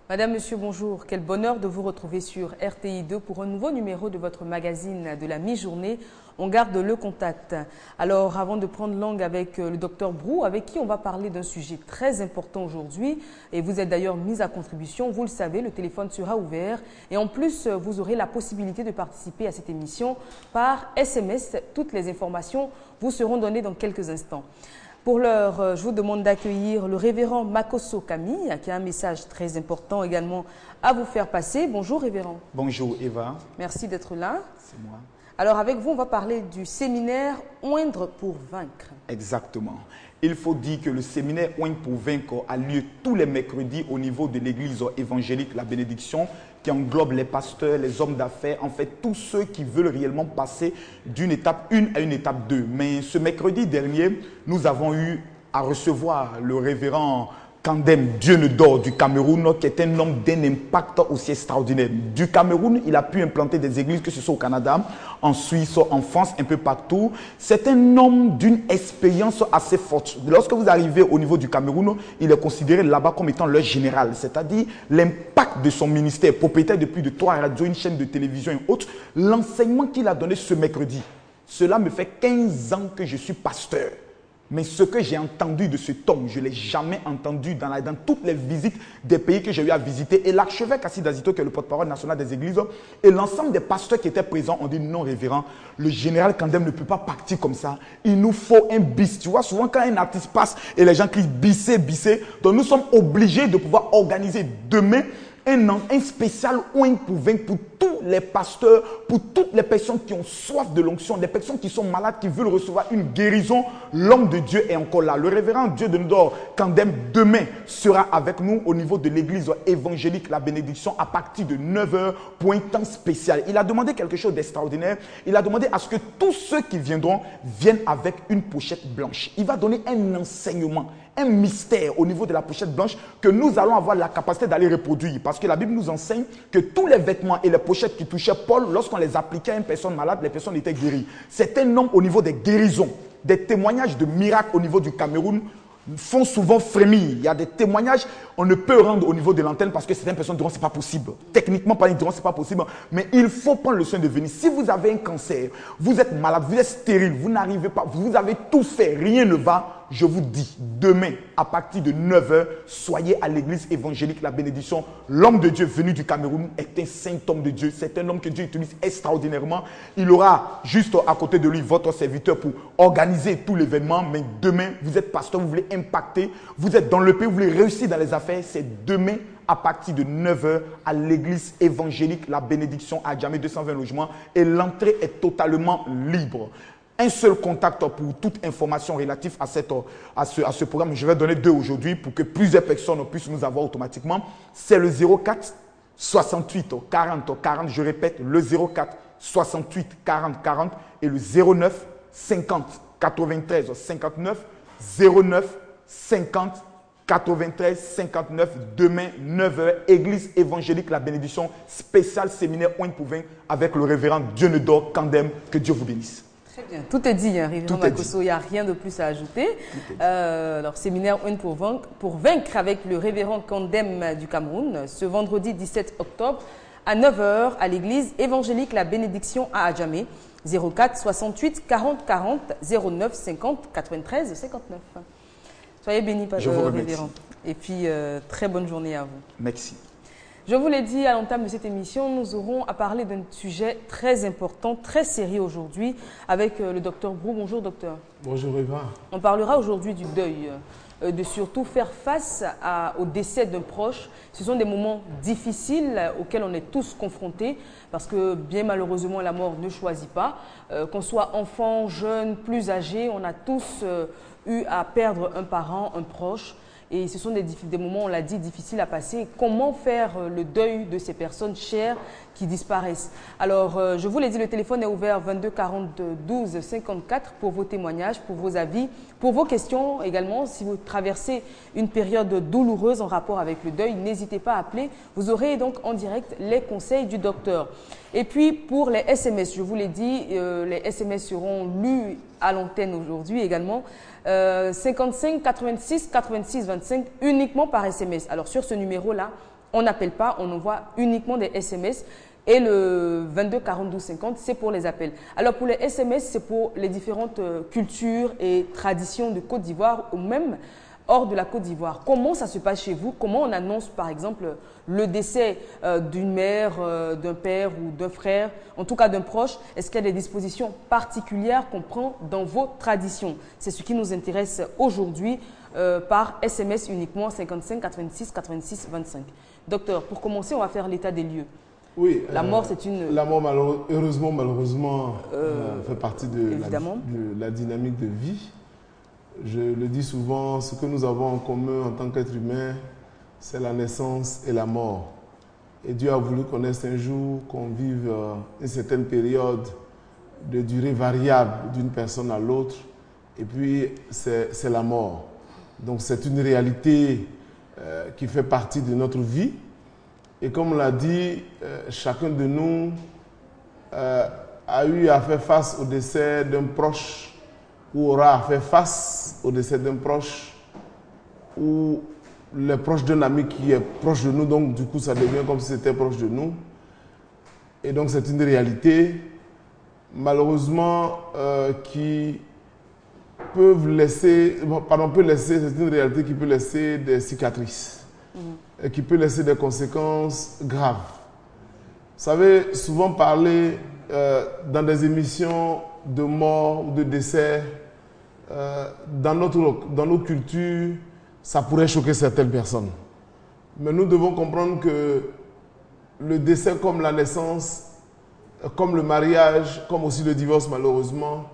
Madame, Monsieur, bonjour. Quel bonheur de vous retrouver sur RTI2 pour un nouveau numéro de votre magazine de la mi-journée. On garde le contact. Alors, avant de prendre langue avec le docteur Brou, avec qui on va parler d'un sujet très important aujourd'hui, et vous êtes d'ailleurs mis à contribution, vous le savez, le téléphone sera ouvert. Et en plus, vous aurez la possibilité de participer à cette émission par SMS. Toutes les informations vous seront données dans quelques instants. Pour l'heure, je vous demande d'accueillir le révérend Makosso Camille, qui a un message très important également à vous faire passer. Bonjour révérend. Bonjour Eva. Merci d'être là. C'est moi. Alors avec vous, on va parler du séminaire Oindre pour vaincre. Exactement. Il faut dire que le séminaire Oindre pour vaincre a lieu tous les mercredis au niveau de l'église évangélique La Bénédiction, qui englobe les pasteurs, les hommes d'affaires, en fait tous ceux qui veulent réellement passer d'une étape 1 à une étape 2. Mais ce mercredi dernier, nous avons eu à recevoir le révérend Kandem Dieunedor du Cameroun, qui est un homme d'un impact aussi extraordinaire. Du Cameroun, il a pu implanter des églises, que ce soit au Canada, en Suisse, en France, un peu partout. C'est un homme d'une expérience assez forte. Lorsque vous arrivez au niveau du Cameroun, il est considéré là-bas comme étant le général, c'est-à-dire l'impact de son ministère, propriétaire de plus de 3 radios, une chaîne de télévision et autres. L'enseignement qu'il a donné ce mercredi, cela me fait 15 ans que je suis pasteur. Mais ce que j'ai entendu de cet homme, je ne l'ai jamais entendu dans toutes les visites des pays que j'ai eu à visiter. Et l'archevêque Assis Azito, qui est le porte-parole national des églises, et l'ensemble des pasteurs qui étaient présents ont dit non, révérend, le général Kandem ne peut pas partir comme ça. Il nous faut un bis. Tu vois, souvent quand un artiste passe et les gens crient bissé, bissé, donc nous sommes obligés de pouvoir organiser demain un spécial Oindre pour vaincre pour tous les pasteurs, pour toutes les personnes qui ont soif de l'onction, des personnes qui sont malades, qui veulent recevoir une guérison. L'homme de Dieu est encore là. Le révérend Dieunedor Kandem demain sera avec nous au niveau de l'église évangélique La Bénédiction à partir de 9 h pour un temps spécial. Il a demandé quelque chose d'extraordinaire. Il a demandé à ce que tous ceux qui viendront viennent avec une pochette blanche. Il va donner un enseignement, un mystère au niveau de la pochette blanche que nous allons avoir la capacité d'aller reproduire. Parce que la Bible nous enseigne que tous les vêtements et les pochettes qui touchaient Paul, lorsqu'on les appliquait à une personne malade, les personnes étaient guéries. C'est un homme au niveau des guérisons. Des témoignages de miracles au niveau du Cameroun font souvent frémir. Il y a des témoignages, on ne peut rendre au niveau de l'antenne parce que certaines personnes diront c'est pas possible. Techniquement, pas diront c'est pas possible. Mais il faut prendre le soin de venir. Si vous avez un cancer, vous êtes malade, vous êtes stérile, vous n'arrivez pas, vous avez tout fait, rien ne va. Je vous dis, demain, à partir de 9 h, soyez à l'église évangélique La Bénédiction. L'homme de Dieu venu du Cameroun est un saint homme de Dieu. C'est un homme que Dieu utilise extraordinairement. Il aura juste à côté de lui votre serviteur pour organiser tout l'événement. Mais demain, vous êtes pasteur, vous voulez impacter. Vous êtes dans le pays, vous voulez réussir dans les affaires. C'est demain à partir de 9 h à l'église évangélique La Bénédiction à Djamé 220 logements. Et l'entrée est totalement libre. Un seul contact pour toute information relative à ce programme. Je vais donner 2 aujourd'hui pour que plusieurs personnes puissent nous avoir automatiquement. C'est le 04 68 40 40. Je répète, le 04 68 40 40 et le 09 50 93 59 09 50 93 59. Demain, 9 h, église évangélique La Bénédiction, spécial séminaire Oindre pour vaincre avec le révérend Dieunedor Kandem. Que Dieu vous bénisse. Très bien. Tout est dit, hein, révérend Makosso, il n'y a rien de plus à ajouter. Alors, séminaire Oindre pour vaincre avec le révérend Kandem du Cameroun, ce vendredi 17 octobre à 9 h à l'église évangélique La Bénédiction à Adjamé, 04 68 40 40 09 50 93 59. Soyez bénis, révérend. Et puis, très bonne journée à vous. Merci. Je vous l'ai dit à l'entame de cette émission, nous aurons à parler d'un sujet très important, très sérieux aujourd'hui avec le docteur Brou. Bonjour docteur. Bonjour Eva. On parlera aujourd'hui du deuil, de surtout faire face au décès d'un proche. Ce sont des moments difficiles auxquels on est tous confrontés parce que bien malheureusement la mort ne choisit pas. Qu'on soit enfant, jeune, plus âgé, on a tous eu à perdre un parent, un proche. Et ce sont des moments, on l'a dit, difficiles à passer. Comment faire le deuil de ces personnes chères qui disparaissent? Alors, je vous l'ai dit, le téléphone est ouvert 22 40 12 54 pour vos témoignages, pour vos avis, pour vos questions également. Si vous traversez une période douloureuse en rapport avec le deuil, n'hésitez pas à appeler. Vous aurez donc en direct les conseils du docteur. Et puis, pour les SMS, je vous l'ai dit, les SMS seront lus à l'antenne aujourd'hui également. 55 86 86 25 uniquement par SMS. Alors sur ce numéro-là, on n'appelle pas, on envoie uniquement des SMS. Et le 22 42 50, c'est pour les appels. Alors pour les SMS, c'est pour les différentes cultures et traditions de Côte d'Ivoire ou même hors de la Côte d'Ivoire. Comment ça se passe chez vous? Comment on annonce par exemple le décès d'une mère, d'un père ou d'un frère, en tout cas d'un proche? Est-ce qu'il y a des dispositions particulières qu'on prend dans vos traditions? C'est ce qui nous intéresse aujourd'hui par SMS uniquement 55 86 86 25. Docteur, pour commencer, on va faire l'état des lieux. Oui, la mort, c'est une... La mort, malheureusement, fait partie de la dynamique de vie. Je le dis souvent, ce que nous avons en commun en tant qu'être humain, c'est la naissance et la mort. Et Dieu a voulu qu'on ait un jour, qu'on vive une certaine période de durée variable d'une personne à l'autre. Et puis, c'est la mort. Donc, c'est une réalité qui fait partie de notre vie. Et comme on l'a dit, chacun de nous a eu à faire face au décès d'un proche ou aura à faire face au décès d'un proche ou le proche d'un ami qui est proche de nous. Donc, du coup, ça devient comme si c'était proche de nous. Et donc, c'est une réalité, malheureusement, qui peuvent laisser, c'est une réalité qui peut laisser des cicatrices. Et qui peut laisser des conséquences graves. Vous savez, souvent parler dans des émissions de mort ou de décès, dans nos cultures, ça pourrait choquer certaines personnes. Mais nous devons comprendre que le décès comme la naissance, comme le mariage, comme aussi le divorce malheureusement,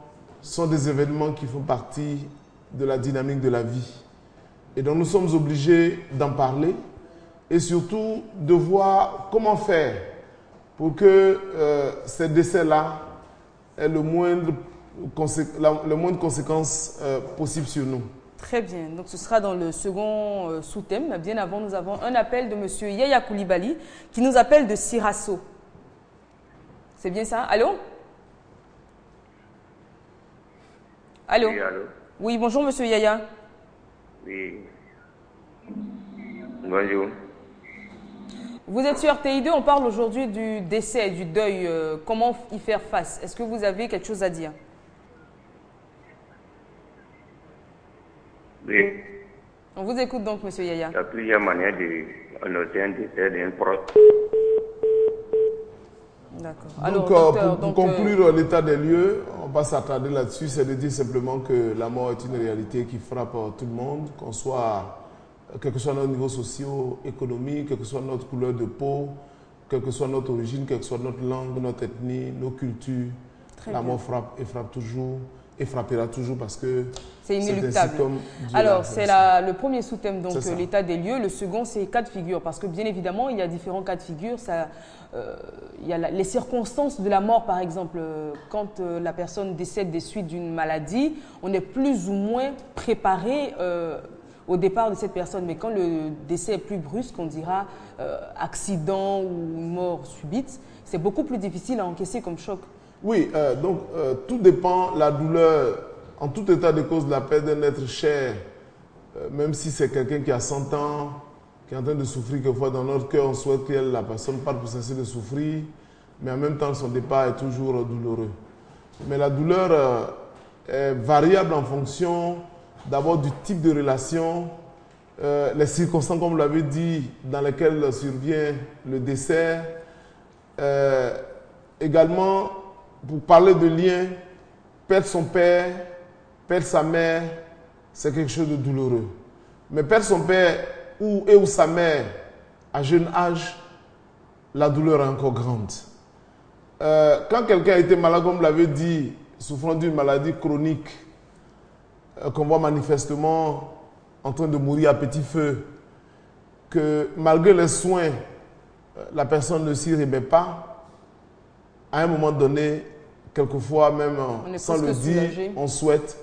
sont des événements qui font partie de la dynamique de la vie. Et donc nous sommes obligés d'en parler et surtout de voir comment faire pour que ces décès-là aient le moindre conséquence possible sur nous. Très bien. Donc ce sera dans le second sous-thème. Bien avant, nous avons un appel de M. Yaya Koulibaly qui nous appelle de Sirasso. C'est bien ça? Allô? Allô? Oui, allô? Oui, bonjour M. Yaya. Oui. Bonjour. Vous êtes sur RTI2, on parle aujourd'hui du décès, du deuil. Comment y faire face? Est-ce que vous avez quelque chose à dire? Oui. On vous écoute donc, M. Yaya. Il y a plusieurs manières d'annoncer un décès d'un proche. D'accord. Alors, pour conclure l'état des lieux, on va s'attarder là-dessus, c'est de dire simplement que la mort est une réalité qui frappe tout le monde, qu'on soit, quel que soit notre niveau socio-économique, quelle que soit notre couleur de peau, quelle que soit notre origine, quelle que soit notre langue, notre ethnie, nos cultures. La mort frappe et frappe toujours et frappera toujours parce que c'est inéluctable. Alors, c'est le premier sous-thème, donc l'état des lieux. Le second, c'est cas de figure, parce que bien évidemment, il y a différents cas de figure. Il y a les circonstances de la mort, par exemple. Quand la personne décède des suites d'une maladie, on est plus ou moins préparé au départ de cette personne. Mais quand le décès est plus brusque, on dira accident ou mort subite, c'est beaucoup plus difficile à encaisser comme choc. Oui, donc tout dépend, la douleur, en tout état de cause, la perte d'un être cher, même si c'est quelqu'un qui a 100 ans, qui est en train de souffrir, quelquefois dans notre cœur, on souhaite que la personne parte pour cesser de souffrir, mais en même temps, son départ est toujours douloureux. Mais la douleur est variable en fonction d'abord du type de relation, les circonstances, comme vous l'avez dit, dans lesquelles survient le décès, également, pour parler de lien, perdre son père, perdre sa mère, c'est quelque chose de douloureux. Mais perdre son père ou sa mère à jeune âge, la douleur est encore grande. Quand quelqu'un a été malade, comme vous l'avez dit, souffrant d'une maladie chronique, qu'on voit manifestement en train de mourir à petit feu, que malgré les soins, la personne ne s'y remet pas, à un moment donné, quelquefois même sans le dire, on souhaite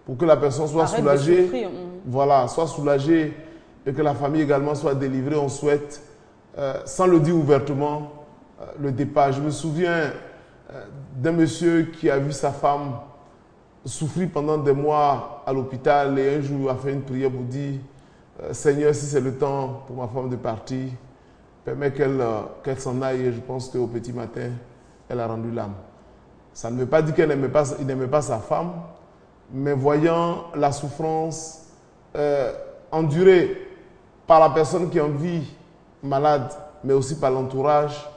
pour que la personne soit soulagée, voilà, soit soulagée et que la famille également soit délivrée, on souhaite, sans le dire ouvertement, le départ. Je me souviens d'un monsieur qui a vu sa femme souffrir pendant des mois à l'hôpital et un jour a fait une prière pour dire Seigneur, si c'est le temps pour ma femme de partir, permet qu'elle s'en aille et je pense qu'au petit matin, elle a rendu l'âme. Ça ne veut pas dire qu'il n'aimait pas sa femme, mais voyant la souffrance endurée par la personne qui en vit malade, mais aussi par l'entourage,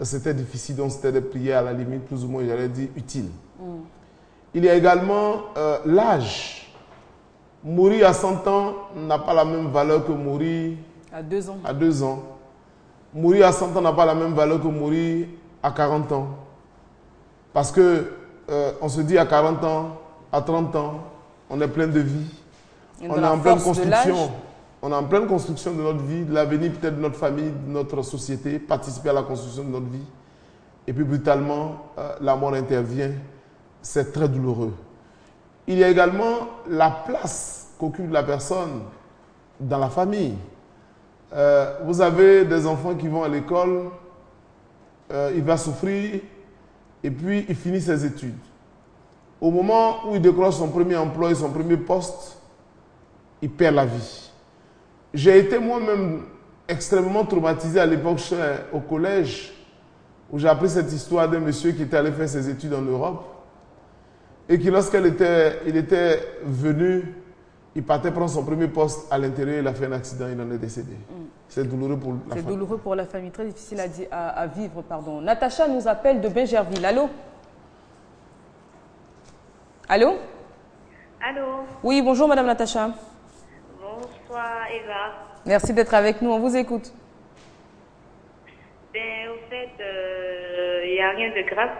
c'était difficile, donc c'était des prières à la limite, plus ou moins, j'allais dire, utiles. Il y a également l'âge. Mourir à 100 ans n'a pas la même valeur que mourir à 2 ans. À 2 ans. Mourir à 100 ans n'a pas la même valeur que mourir à 40 ans. Parce que on se dit à 40 ans, à 30 ans, on est plein de vie. On est en pleine construction. On est en pleine construction de notre vie, de l'avenir peut-être de notre famille, de notre société, participer à la construction de notre vie. Et puis brutalement, la mort intervient. C'est très douloureux. Il y a également la place qu'occupe la personne dans la famille. Vous avez des enfants qui vont à l'école, il va souffrir et puis il finit ses études. Au moment où il décroche son premier emploi et son premier poste, il perd la vie. J'ai été moi-même extrêmement traumatisé à l'époque au collège où j'ai appris cette histoire d'un monsieur qui était allé faire ses études en Europe et qui lorsqu'il était venu, il partait prendre son premier poste à l'intérieur, il a fait un accident, il en est décédé. C'est douloureux pour la famille. C'est douloureux pour la famille, très difficile à vivre. Pardon. Natacha nous appelle de Bingerville. Allô? Allô? Allô? Oui, bonjour Madame Natacha. Bonsoir Eva. Merci d'être avec nous, on vous écoute. Ben, au fait, il n'y a rien de grave.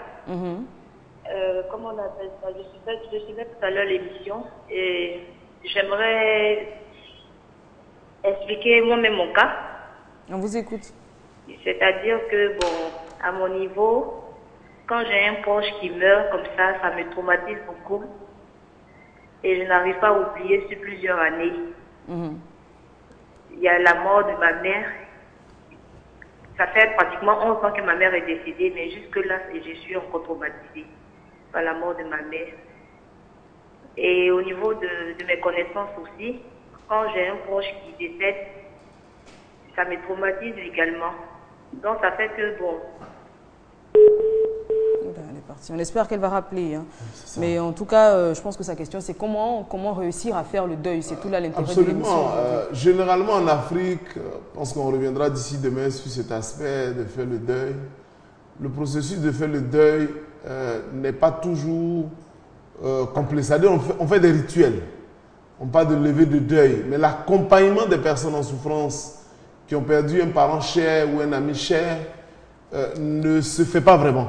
Comment on appelle ça? Je suivais tout à l'heure l'émission et j'aimerais expliquer moi-même mon cas. On vous écoute. C'est-à-dire que, bon, à mon niveau, quand j'ai un proche qui meurt comme ça me traumatise beaucoup. Et je n'arrive pas à oublier sur plusieurs années. Il y a la mort de ma mère. Ça fait pratiquement 11 ans que ma mère est décédée, mais jusque-là, je suis encore traumatisée par la mort de ma mère. Et au niveau de mes connaissances aussi, quand j'ai un proche qui décède, ça me traumatise également. Donc ça fait que, bon... Elle est partie. On espère qu'elle va rappeler. Hein. Mais en tout cas, je pense que sa question, c'est comment réussir à faire le deuil. C'est tout là l'intérêt de l'émission. Généralement en Afrique, je pense qu'on reviendra d'ici demain sur cet aspect de faire le deuil. Le processus de faire le deuil n'est pas toujours complet. C'est-à-dire on fait des rituels. On parle de levée de deuil. Mais l'accompagnement des personnes en souffrance qui ont perdu un parent cher ou un ami cher ne se fait pas vraiment.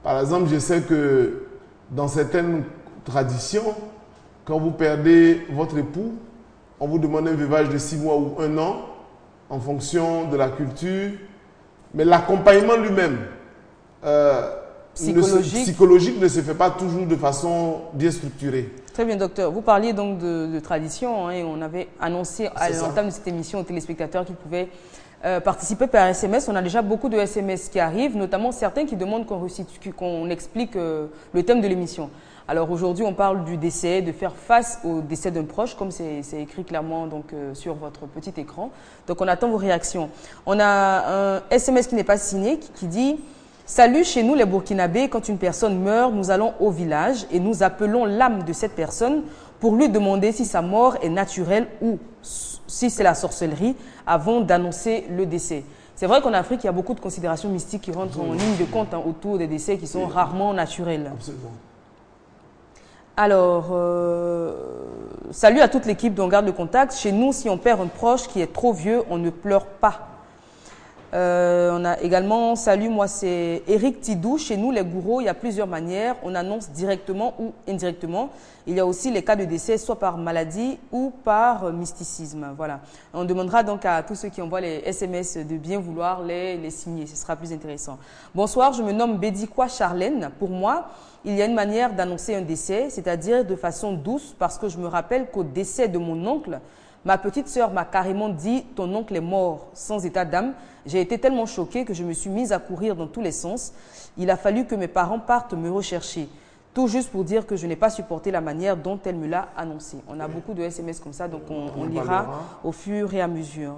Par exemple, je sais que dans certaines traditions, quand vous perdez votre époux, on vous demande un veuvage de 6 mois ou 1 an, en fonction de la culture. Mais l'accompagnement lui-même, psychologique, ne se fait pas toujours de façon bien structurée. Très bien, docteur. Vous parliez donc de tradition, hein, et on avait annoncé à l'entame de cette émission aux téléspectateurs qu'ils pouvaient participer par SMS. On a déjà beaucoup de SMS qui arrivent, notamment certains qui demandent qu'on explique le thème de l'émission. Alors aujourd'hui, on parle du décès, de faire face au décès d'un proche, comme c'est écrit clairement donc, sur votre petit écran. Donc on attend vos réactions. On a un SMS qui n'est pas signé, qui dit « Salut, chez nous les Burkinabés, quand une personne meurt, nous allons au village et nous appelons l'âme de cette personne pour lui demander si sa mort est naturelle ou si c'est la sorcellerie, avant d'annoncer le décès. » C'est vrai qu'en Afrique, il y a beaucoup de considérations mystiques qui rentrent en ligne de compte autour des décès qui sont rarement naturels. Absolument. Alors, salut à toute l'équipe dont on garde le contact. Chez nous, si on perd un proche qui est trop vieux, on ne pleure pas. On a également, salut, moi c'est Eric Tidou. Chez nous, les gourous, il y a plusieurs manières. On annonce directement ou indirectement. Il y a aussi les cas de décès, soit par maladie ou par mysticisme. Voilà. On demandera donc à tous ceux qui envoient les SMS de bien vouloir les signer. Ce sera plus intéressant. Bonsoir, je me nomme Bédikwa Charlène. Pour moi, il y a une manière d'annoncer un décès, c'est-à-dire de façon douce, parce que je me rappelle qu'au décès de mon oncle, ma petite sœur m'a carrément dit « ton oncle est mort » sans état d'âme. J'ai été tellement choquée que je me suis mise à courir dans tous les sens. Il a fallu que mes parents partent me rechercher. Tout juste pour dire que je n'ai pas supporté la manière dont elle me l'a annoncé. On a beaucoup de SMS comme ça, donc on lira au fur et à mesure.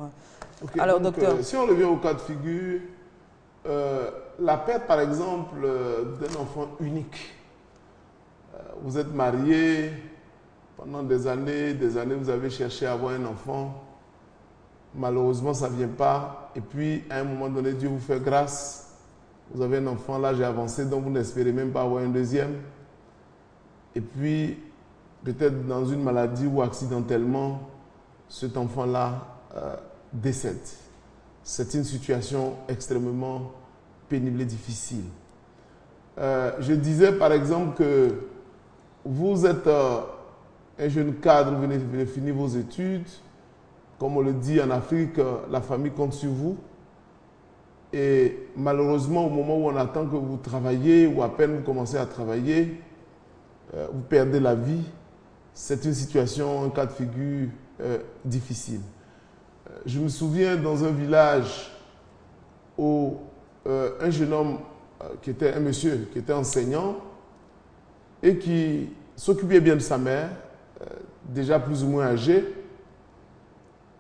Okay, alors, donc, docteur. Si on revient au cas de figure, la perte, par exemple, d'un enfant unique. Vous êtes marié, pendant des années, vous avez cherché à avoir un enfant. Malheureusement, ça ne vient pas. Et puis, à un moment donné, Dieu vous fait grâce. Vous avez un enfant, l'âge est avancé, donc vous n'espérez même pas avoir un deuxième. Et puis, peut-être dans une maladie ou accidentellement, cet enfant-là décède. C'est une situation extrêmement pénible et difficile. Je disais par exemple que vous êtes un jeune cadre, vous venez de finir vos études. Comme on le dit en Afrique, la famille compte sur vous. Et malheureusement, au moment où on attend que vous travaillez, ou à peine vous commencez à travailler, vous perdez la vie. C'est une situation, un cas de figure difficile. Je me souviens dans un village où un jeune homme, un monsieur qui était enseignant et qui s'occupait bien de sa mère, déjà plus ou moins âgée,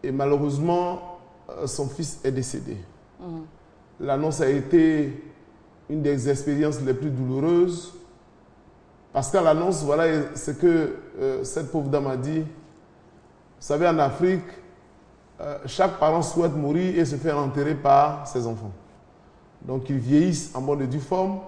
et malheureusement, son fils est décédé. L'annonce a été une des expériences les plus douloureuses, parce qu'à l'annonce, voilà ce que cette pauvre dame a dit. Vous savez, en Afrique, chaque parent souhaite mourir et se faire enterrer par ses enfants. Donc, ils vieillissent en bonne et due forme,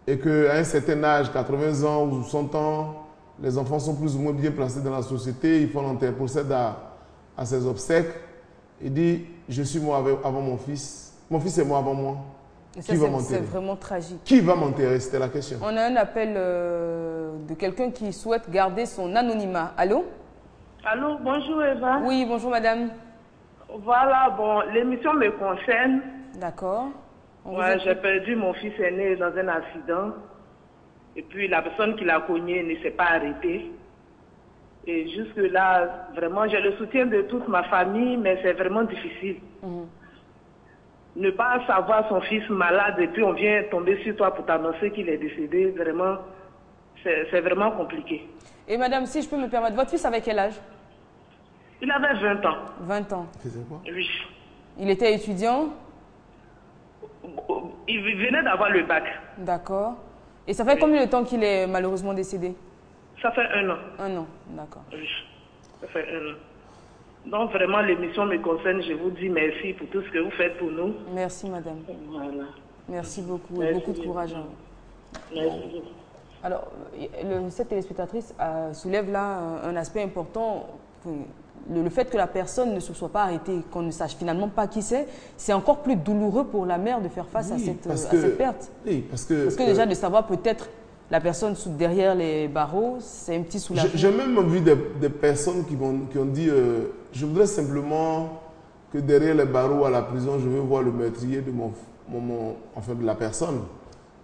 et qu'à un certain âge, 80 ans ou 100 ans, les enfants sont plus ou moins bien placés dans la société, ils font l'enterrement, procèdent à ses obsèques. Il dit, je suis mort avant mon fils est mort avant moi. Qui va m'enterrer? C'est vraiment tragique. Qui va m'enterrer? C'était la question. On a un appel de quelqu'un qui souhaite garder son anonymat. Allô? Allô, bonjour Eva. Oui, bonjour madame. Voilà, bon, l'émission me concerne. D'accord. Ouais, j'ai perdu mon fils aîné dans un accident. Et puis la personne qui l'a cogné ne s'est pas arrêtée. Et jusque-là, vraiment, j'ai le soutien de toute ma famille, mais c'est vraiment difficile. Ne pas savoir son fils malade et puis on vient tomber sur toi pour t'annoncer qu'il est décédé, vraiment, c'est vraiment compliqué. Et madame, si je peux me permettre, votre fils avait quel âge? Il avait 20 ans. 20 ans. Il faisait quoi? Oui. Il était étudiant? Il venait d'avoir le bac. D'accord. Et ça fait combien de temps qu'il est malheureusement décédé? Ça fait 1 an. 1 an, d'accord. Oui, ça fait 1 an. Donc vraiment, l'émission me concerne. Je vous dis merci pour tout ce que vous faites pour nous. Merci madame. Voilà. Merci beaucoup. Merci. Et beaucoup de courage à vous. Merci beaucoup. Alors, cette téléspectatrice soulève là un aspect important. Le fait que la personne ne se soit pas arrêtée, qu'on ne sache finalement pas qui c'est encore plus douloureux pour la mère de faire face à cette perte. Oui, parce que déjà de savoir peut-être la personne derrière les barreaux, c'est un petit soulagement. J'ai même vu des personnes qui ont dit je voudrais simplement que derrière les barreaux à la prison, je veux voir le meurtrier de de la personne.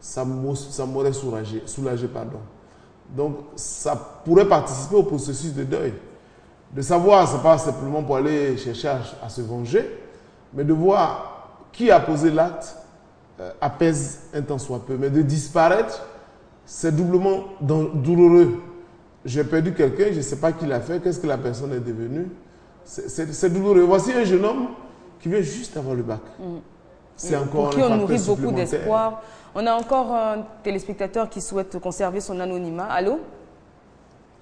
Ça m'aurait soulagé, pardon. Donc, ça pourrait participer au processus de deuil. De savoir, ce n'est pas simplement pour aller chercher à se venger, mais de voir qui a posé l'acte apaise un tant soit peu. Mais de disparaître, c'est doublement douloureux. J'ai perdu quelqu'un, je ne sais pas qui l'a fait, qu'est-ce que la personne est devenue. C'est douloureux. Voici un jeune homme qui vient juste avoir le bac. C'est encore pour qui on nourrit beaucoup d'espoir. On a encore un téléspectateur qui souhaite conserver son anonymat. Allô?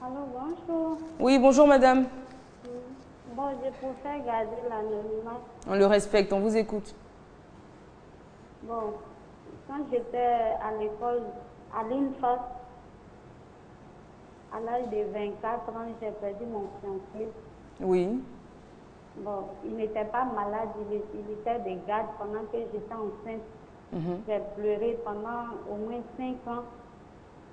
Allô, bonjour. Oui, bonjour madame. Bon, je préfère garder l'anonymat. On le respecte, on vous écoute. Bon, quand j'étais à l'école, à l'INFAS, à l'âge de 24 ans, j'ai perdu mon fiancé. Oui. Bon, il n'était pas malade, il était de garde pendant que j'étais enceinte. J'ai pleuré pendant au moins 5 ans.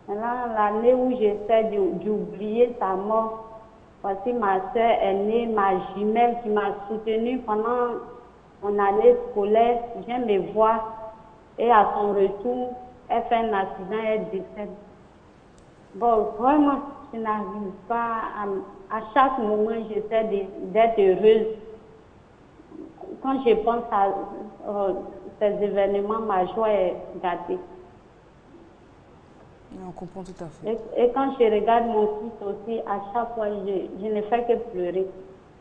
Maintenant, l'année où j'essaie d'oublier sa mort, voici ma soeur est née, ma jumelle qui m'a soutenue pendant mon année scolaire, vient me voir et à son retour, elle fait un accident et elle décède. Bon, vraiment, je n'arrive pas à chaque moment, j'essaie d'être heureuse. Quand je pense à ces événements, ma joie est gâtée. On comprend tout à fait. Et quand je regarde mon fils aussi, à chaque fois, je ne fais que pleurer.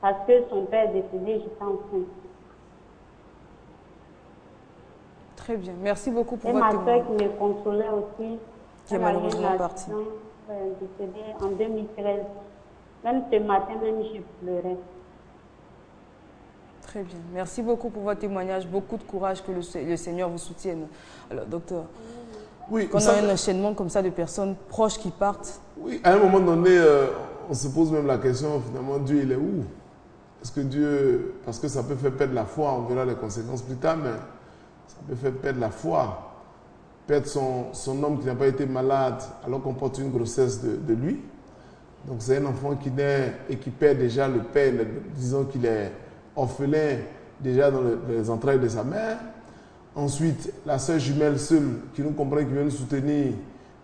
parce que son père est décédé, j'étais enceinte. Très bien. Merci beaucoup pour et votre témoignage. Et ma soeur qui me consolait aussi, qui est malheureusement partie. Décédée en 2013. Même ce matin, même je pleurais. Très bien. Merci beaucoup pour votre témoignage. Beaucoup de courage, que le Seigneur vous soutienne. Alors, docteur, oui, quand on a un enchaînement comme ça de personnes proches qui partent. Oui, à un moment donné, on se pose même la question, finalement, Dieu, il est où? Est-ce que Dieu, parce que ça peut faire perdre la foi, on verra les conséquences plus tard, mais ça peut faire perdre la foi, perdre son homme qui n'a pas été malade alors qu'on porte une grossesse de lui. Donc c'est un enfant qui naît et qui perd déjà le père, disons qu'il est orphelin déjà dans les entrailles de sa mère. Ensuite, la sœur jumelle seule qui nous comprend, qui vient nous soutenir,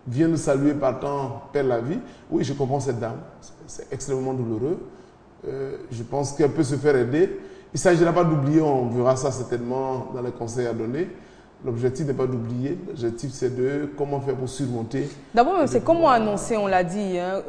vient nous saluer partant, perd la vie. Oui, je comprends cette dame, c'est extrêmement douloureux. Je pense qu'elle peut se faire aider. Il ne s'agira pas d'oublier, on verra ça certainement dans les conseils à donner. L'objectif n'est pas d'oublier, l'objectif c'est de comment faire pour surmonter. D'abord, c'est comment annoncer, on l'a dit, hein,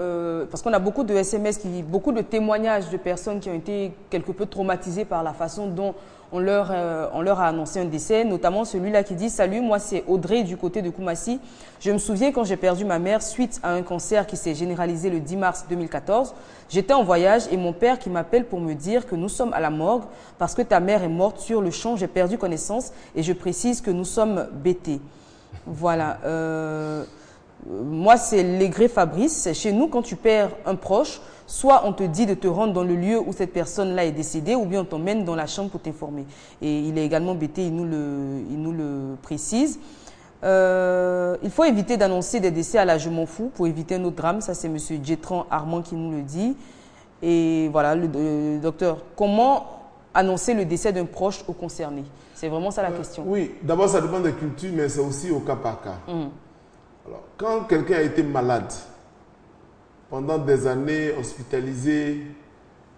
parce qu'on a beaucoup de SMS, beaucoup de témoignages de personnes qui ont été quelque peu traumatisées par la façon dont on leur a annoncé un décès, notamment celui-là qui dit « Salut, moi c'est Audrey du côté de Koumassi. Je me souviens quand j'ai perdu ma mère suite à un cancer qui s'est généralisé le 10 mars 2014. J'étais en voyage et mon père qui m'appelle pour me dire que nous sommes à la morgue parce que ta mère est morte sur le champ. J'ai perdu connaissance et je précise que nous sommes bêtés. » Voilà. Moi, c'est Légré Fabrice. Chez nous, quand tu perds un proche, soit on te dit de te rendre dans le lieu où cette personne-là est décédée, ou bien on t'emmène dans la chambre pour t'informer. Et il est également bêté, il nous le précise. Il faut éviter d'annoncer des décès à la je m'en fous pour éviter un autre drame. Ça, c'est M. Djetran Armand qui nous le dit. Et voilà, le docteur, comment annoncer le décès d'un proche au concerné? C'est vraiment ça la question. Oui, d'abord, ça dépend des cultures, mais c'est aussi au cas par cas. Alors, quand quelqu'un a été malade, pendant des années hospitalisé,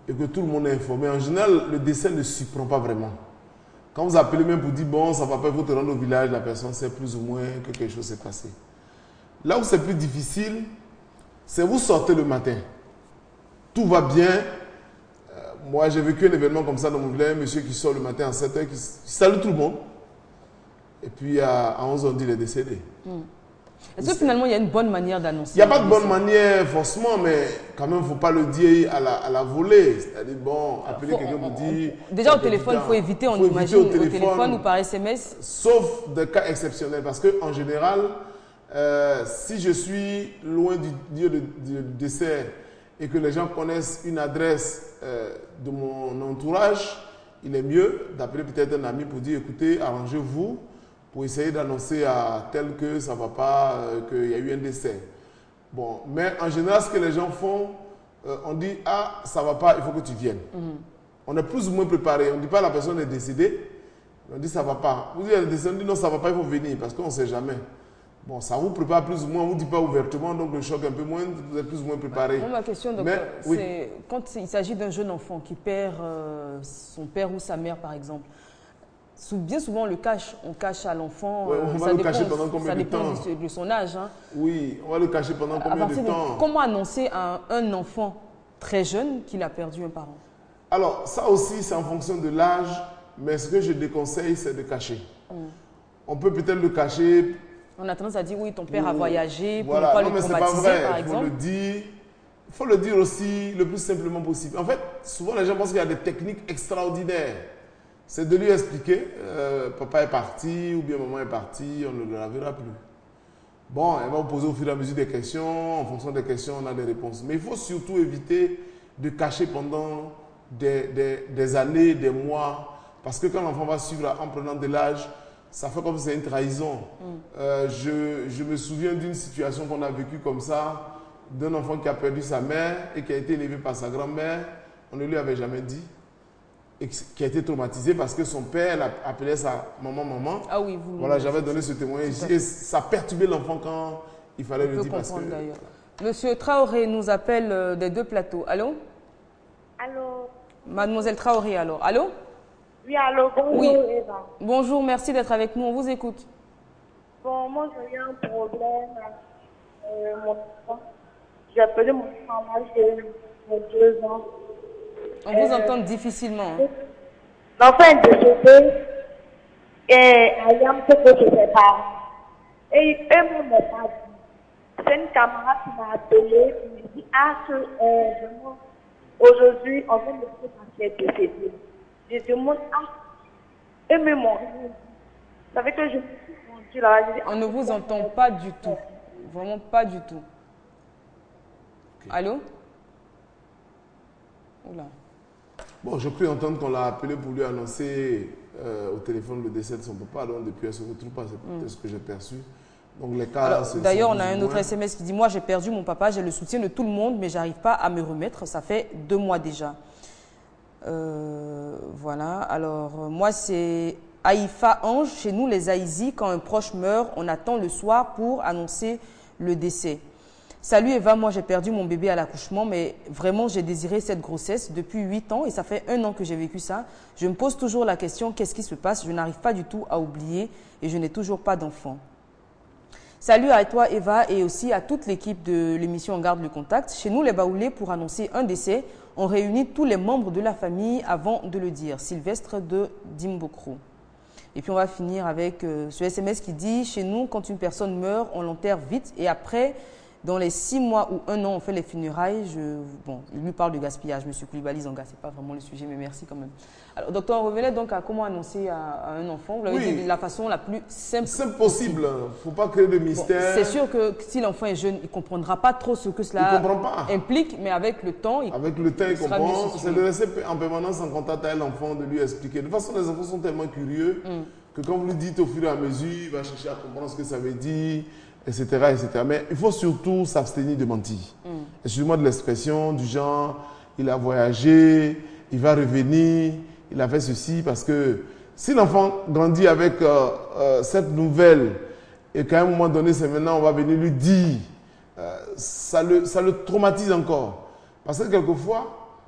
et que tout le monde est informé, en général, le décès ne surprend pas vraiment. Quand vous appelez même pour dire, bon, ça va pas, il faut te rendre au village, la personne sait plus ou moins que quelque chose s'est passé. Là où c'est plus difficile, c'est vous sortez le matin. Tout va bien. Moi, j'ai vécu un événement comme ça dans mon village, un monsieur qui sort le matin à 7 h, qui salue tout le monde. Et puis à 11 h, on dit qu'il est décédé. Est-ce que finalement, il y a une bonne manière d'annoncer? Il n'y a pas de bonne manière forcément, mais quand même, il ne faut pas le dire à la volée. C'est-à-dire, bon, appeler quelqu'un pour dire... Déjà au téléphone, il faut éviter, on imagine, au téléphone ou par SMS. Sauf des cas exceptionnels, parce qu'en général, si je suis loin du lieu de décès et que les gens connaissent une adresse de mon entourage, il est mieux d'appeler peut-être un ami pour dire, écoutez, arrangez-vous, pour essayer d'annoncer à tel que ça ne va pas, qu'il y a eu un décès. Bon, mais en général, ce que les gens font, on dit, ah, ça ne va pas, il faut que tu viennes. On est plus ou moins préparé. On ne dit pas la personne est décédée, on dit ça ne va pas. Vous dites, elle est décédée, on dit non, ça ne va pas, il faut venir, parce qu'on ne sait jamais. Bon, ça vous prépare plus ou moins, on ne vous dit pas ouvertement, donc le choc un peu moins, vous êtes plus ou moins préparé. Bon, ma question, docteur, c'est quand il s'agit d'un jeune enfant qui perd son père ou sa mère, par exemple, bien souvent, on cache à l'enfant. Ouais, on va le cacher pendant combien de temps? Ça dépend de son âge. Hein. Oui, on va le cacher pendant combien de temps? Comment annoncer à un enfant très jeune qu'il a perdu un parent? Alors, ça aussi, c'est en fonction de l'âge, mais ce que je déconseille, c'est de cacher. On peut peut-être le cacher. On a tendance à dire, oui, ton père a voyagé, pour voilà. ne pas non, le mais traumatiser, pas vrai. par exemple. Il faut le dire aussi le plus simplement possible. En fait, souvent, les gens pensent qu'il y a des techniques extraordinaires. C'est de lui expliquer, papa est parti ou bien maman est partie, on ne la verra plus. Bon, elle va vous poser au fur et à mesure des questions, en fonction des questions, on a des réponses. Mais il faut surtout éviter de cacher pendant des années, des mois, parce que quand l'enfant va suivre en prenant de l'âge, ça fait comme si c'est une trahison. Je me souviens d'une situation qu'on a vécue comme ça, d'un enfant qui a perdu sa mère et qui a été élevé par sa grand-mère, on ne lui avait jamais dit. Et qui a été traumatisé parce que son père appelait sa maman. Ah oui, voilà, j'avais donné ce témoignage ici. Et ça perturbait l'enfant quand il fallait le dire. Parce que... Monsieur Traoré nous appelle des deux plateaux. Allô? Allô? Mademoiselle Traoré, alors. Allô? Oui, allô, bonjour, oui. Eva. Bonjour, merci d'être avec nous. On vous écoute. Bon, moi, j'ai eu un problème. J'ai appelé mon enfant à l'âge de 2 ans. On vous entend difficilement. L'enfant est décédé et Ayam se peut que ses parents. Et eux-mêmes m'ont pas dit. C'est une camarade qui m'a appelé et m'a dit vraiment, aujourd'hui, on vient de se passer décédé. Je demande eux-mêmes m'ont rien dit. Ça fait que je me suis rendue là. On ne vous entend pas du tout. Vraiment pas du tout. Allô? Oula. Bon, je cru entendre qu'on l'a appelé pour lui annoncer au téléphone le décès de son papa. Donc, depuis, elle ne se retrouve pas. C'est peut-être ce que j'ai perçu. Donc, les cas. D'ailleurs, on a un autre SMS qui dit: moi, j'ai perdu mon papa, j'ai le soutien de tout le monde, mais j'arrive pas à me remettre. Ça fait 2 mois déjà. Voilà. Alors, moi, c'est Haïfa Ange. Chez nous, les Haïzis, quand un proche meurt, on attend le soir pour annoncer le décès. Salut Eva, moi j'ai perdu mon bébé à l'accouchement, mais vraiment j'ai désiré cette grossesse depuis 8 ans et ça fait 1 an que j'ai vécu ça. Je me pose toujours la question, qu'est-ce qui se passe? Je n'arrive pas du tout à oublier et je n'ai toujours pas d'enfant. Salut à toi Eva et aussi à toute l'équipe de l'émission On garde le contact. Chez nous les Baoulés, pour annoncer un décès, on réunit tous les membres de la famille avant de le dire. Sylvestre de Dimbokro. Et puis on va finir avec ce SMS qui dit: chez nous, quand une personne meurt, on l'enterre vite et après, dans les 6 mois ou 1 an, on fait les funérailles. Bon, il lui parle de gaspillage, M. Koulibaly Zanga, ce n'est pas vraiment le sujet, mais merci quand même. Alors, docteur, on revenait donc à comment annoncer à un enfant. Vous l'avez dit de la façon la plus simple possible. Il ne faut pas créer de mystère. Bon, c'est sûr que si l'enfant est jeune, il ne comprendra pas trop ce que cela implique, mais avec le temps, il comprend. C'est de laisser en permanence en contact avec l'enfant, de lui expliquer. De toute façon, les enfants sont tellement curieux que quand vous lui dites au fur et à mesure, il va chercher à comprendre ce que ça veut dire, etc., etc. Mais il faut surtout s'abstenir de mentir. Excusez-moi de l'expression du genre, il a voyagé, il va revenir, il a fait ceci, parce que si l'enfant grandit avec cette nouvelle et qu'à un moment donné, c'est maintenant, on va venir lui dire, ça le traumatise encore. Parce que quelquefois,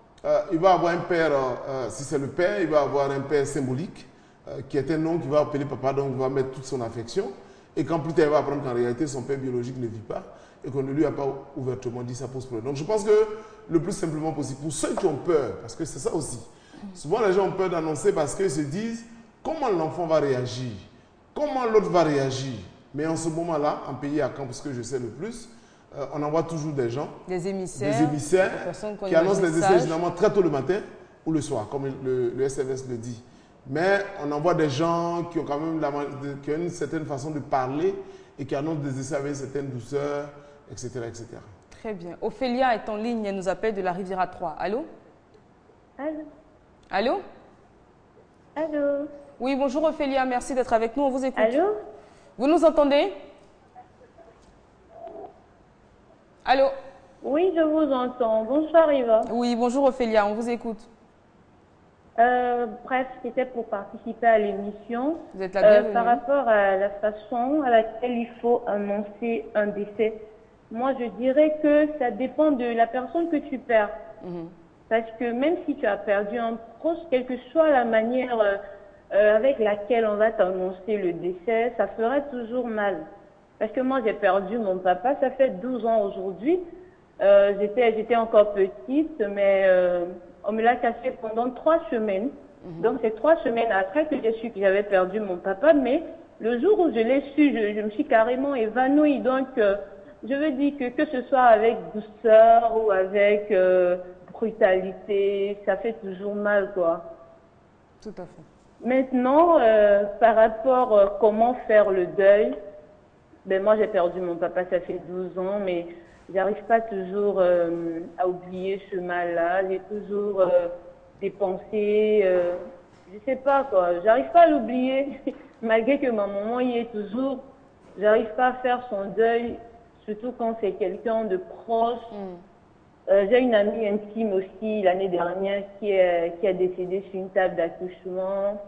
il va avoir un père, si c'est le père, il va avoir un père symbolique, qui est un nom qu'il va appeler papa, donc il va mettre toute son affection. Et quand plus tard, il va apprendre qu'en réalité, son père biologique ne vit pas et qu'on ne lui a pas ouvertement dit, ça pose problème. Donc, je pense que le plus simplement possible, pour ceux qui ont peur, parce que c'est ça aussi, souvent les gens ont peur d'annoncer parce qu'ils se disent comment l'enfant va réagir, comment l'autre va réagir. Mais en ce moment-là, en pays à Caen, parce que je sais le plus, on envoie toujours des gens, des émissaires qui annoncent les décès généralement très tôt le matin ou le soir, comme le SMS le dit. Mais on envoie des gens qui ont quand même qui ont une certaine façon de parler et qui annoncent des essais avec une certaine douceur, etc., etc. Très bien. Ophélia est en ligne, elle nous appelle de la Riviera 3. Allô? Allô? Allô? Allô? Oui, bonjour Ophélia, merci d'être avec nous, on vous écoute. Allô? Vous nous entendez? Allô? Oui, je vous entends. Bonsoir Eva. Oui, bonjour Ophélia, on vous écoute. Bref, c'était pour participer à l'émission. Vous êtes la bienvenue. Par rapport à la façon à laquelle il faut annoncer un décès, moi je dirais que ça dépend de la personne que tu perds. Parce que même si tu as perdu un proche, quelle que soit la manière avec laquelle on va t'annoncer le décès, ça ferait toujours mal. Parce que moi j'ai perdu mon papa, ça fait 12 ans aujourd'hui. J'étais encore petite, mais on me l'a caché pendant 3 semaines. Donc, c'est 3 semaines après que j'ai su que j'avais perdu mon papa. Mais le jour où je l'ai su, je me suis carrément évanouie. Donc, je veux dire que ce soit avec douceur ou avec brutalité, ça fait toujours mal, quoi. Tout à fait. Maintenant, par rapport à comment faire le deuil, ben moi, j'ai perdu mon papa, ça fait 12 ans, mais j'arrive pas toujours à oublier ce mal-là. J'ai toujours des pensées, je sais pas quoi. J'arrive pas à l'oublier, malgré que ma maman y est toujours. J'arrive pas à faire son deuil, surtout quand c'est quelqu'un de proche. J'ai une amie intime aussi l'année dernière qui a décédé sur une table d'accouchement.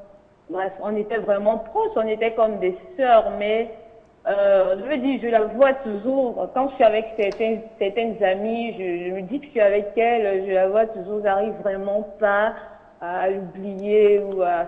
Bref, on était vraiment proches, on était comme des sœurs, mais je veux dire, je la vois toujours. Quand je suis avec certaines amies, je me dis que je suis avec elle, je la vois toujours, j'arrive vraiment pas à l'oublier ou à